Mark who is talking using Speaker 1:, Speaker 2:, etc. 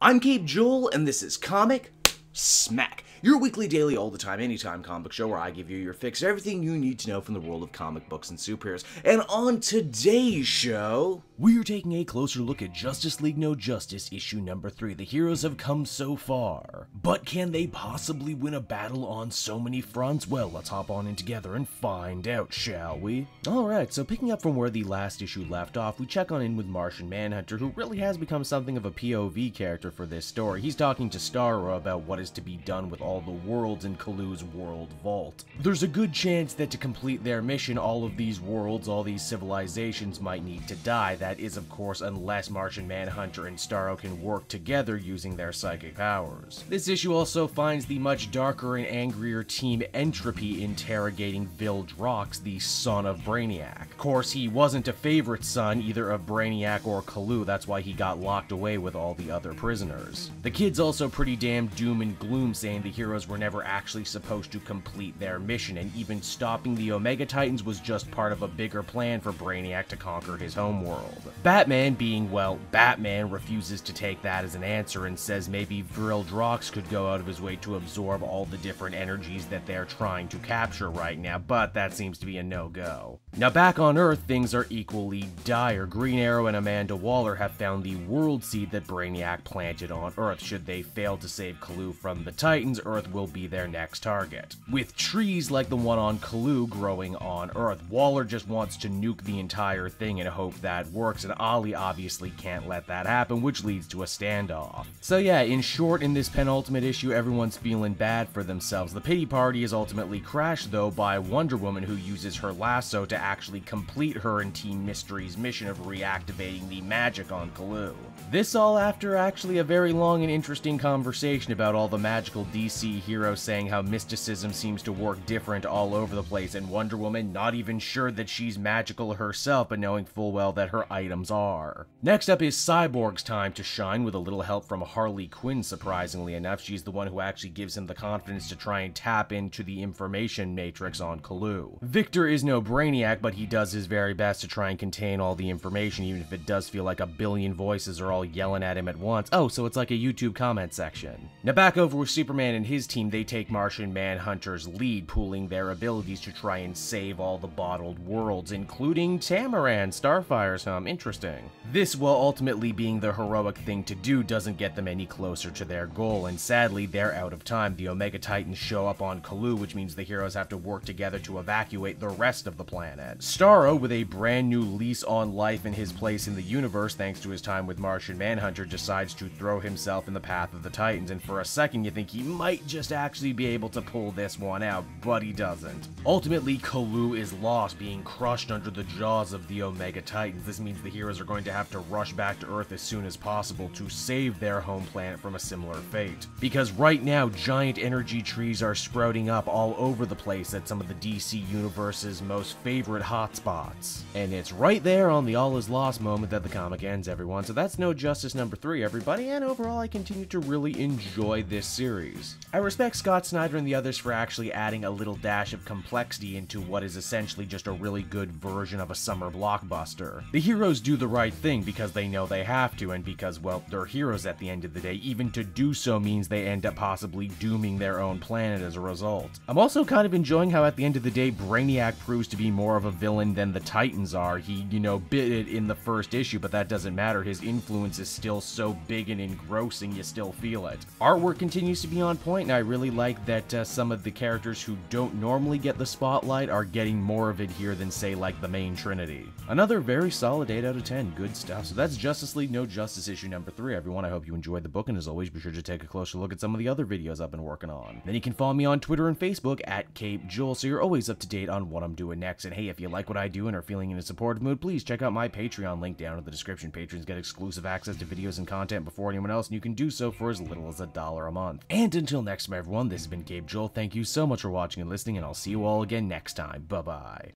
Speaker 1: I'm Cape Joel, and this is Comic Smack, your weekly, daily, all the time, anytime comic show where I give you your fix of everything you need to know from the world of comic books and superheroes. And on today's show, we're taking a closer look at Justice League No Justice issue number 3. The heroes have come so far, but can they possibly win a battle on so many fronts? Well, let's hop on in together and find out, shall we? Alright, so picking up from where the last issue left off, we check on in with Martian Manhunter, who really has become something of a POV character for this story. He's talking to Starro about what is to be done with all the worlds in Kalu's world vault. There's a good chance that to complete their mission, all of these worlds, all these civilizations might need to die. That is, of course, unless Martian Manhunter and Starro can work together using their psychic powers. This issue also finds the much darker and angrier Team Entropy interrogating Vildrox, the son of Brainiac. Of course, he wasn't a favorite son either of Brainiac or Kalu, that's why he got locked away with all the other prisoners. The kid's also pretty damn doom and gloom, saying the heroes were never actually supposed to complete their mission, and even stopping the Omega Titans was just part of a bigger plan for Brainiac to conquer his homeworld. Batman, being, well, Batman, refuses to take that as an answer and says maybe Vildrox could go out of his way to absorb all the different energies that they're trying to capture right now, but that seems to be a no-go. Now back on Earth, things are equally dire. Green Arrow and Amanda Waller have found the world seed that Brainiac planted on Earth. Should they fail to save Kalu from the Titans, Earth will be their next target. With trees like the one on Kalu growing on Earth, Waller just wants to nuke the entire thing and hope that works, and Ollie obviously can't let that happen, which leads to a standoff. So yeah, in short, in this penultimate issue, everyone's feeling bad for themselves. The pity party is ultimately crashed, though, by Wonder Woman, who uses her lasso to actually complete her and Team Mystery's mission of reactivating the magic on Kalu. This all after actually a very long and interesting conversation about all the magical DC heroes saying how mysticism seems to work different all over the place, and Wonder Woman not even sure that she's magical herself, but knowing full well that her items are. Next up is Cyborg's time to shine, with a little help from Harley Quinn, surprisingly enough. She's the one who actually gives him the confidence to try and tap into the information matrix on Kalu. Victor is no Brainiac, but he does his very best to try and contain all the information, even if it does feel like a billion voices are all yelling at him at once. Oh, so it's like a YouTube comment section. Now back over with Superman and his team, they take Martian Manhunter's lead, pooling their abilities to try and save all the bottled worlds, including Tamaran, Starfire's home. Interesting. This, while ultimately being the heroic thing to do, doesn't get them any closer to their goal, and sadly, they're out of time. The Omega Titans show up on Kalu, which means the heroes have to work together to evacuate the rest of the planet. Starro, with a brand new lease on life and his place in the universe thanks to his time with Martian Manhunter, decides to throw himself in the path of the Titans, and for a second you think he might just actually be able to pull this one out, but he doesn't. Ultimately, Kalu is lost, being crushed under the jaws of the Omega Titans. This means the heroes are going to have to rush back to Earth as soon as possible to save their home planet from a similar fate. Because right now, giant energy trees are sprouting up all over the place at some of the DC Universe's most favorite hotspots. And it's right there on the all is lost moment that the comic ends, everyone. So that's No Justice number 3, everybody, and overall I continue to really enjoy this series. I respect Scott Snyder and the others for actually adding a little dash of complexity into what is essentially just a really good version of a summer blockbuster. The heroes do the right thing because they know they have to, and because, well, they're heroes at the end of the day. Even to do so means they end up possibly dooming their own planet as a result. I'm also kind of enjoying how at the end of the day, Brainiac proves to be more of a villain than the Titans are. He, bit it in the first issue, but that doesn't matter. His influence is still so big and engrossing, you still feel it. Artwork continues to be on point, and I really like that some of the characters who don't normally get the spotlight are getting more of it here than, say, like the main Trinity. Another very solid 8 out of 10. Good stuff. So that's Justice League No Justice issue number 3, everyone. I hope you enjoyed the book, and as always, be sure to take a closer look at some of the other videos I've been working on. Then you can follow me on Twitter and Facebook at Cape Joel, so you're always up to date on what I'm doing next. And hey, if you like what I do and are feeling in a supportive mood, please check out my Patreon link down in the description. Patrons get exclusive access to videos and content before anyone else, and you can do so for as little as $1 a month. And until next time, everyone, this has been Cape Joel. Thank you so much for watching and listening, and I'll see you all again next time. Bye-bye.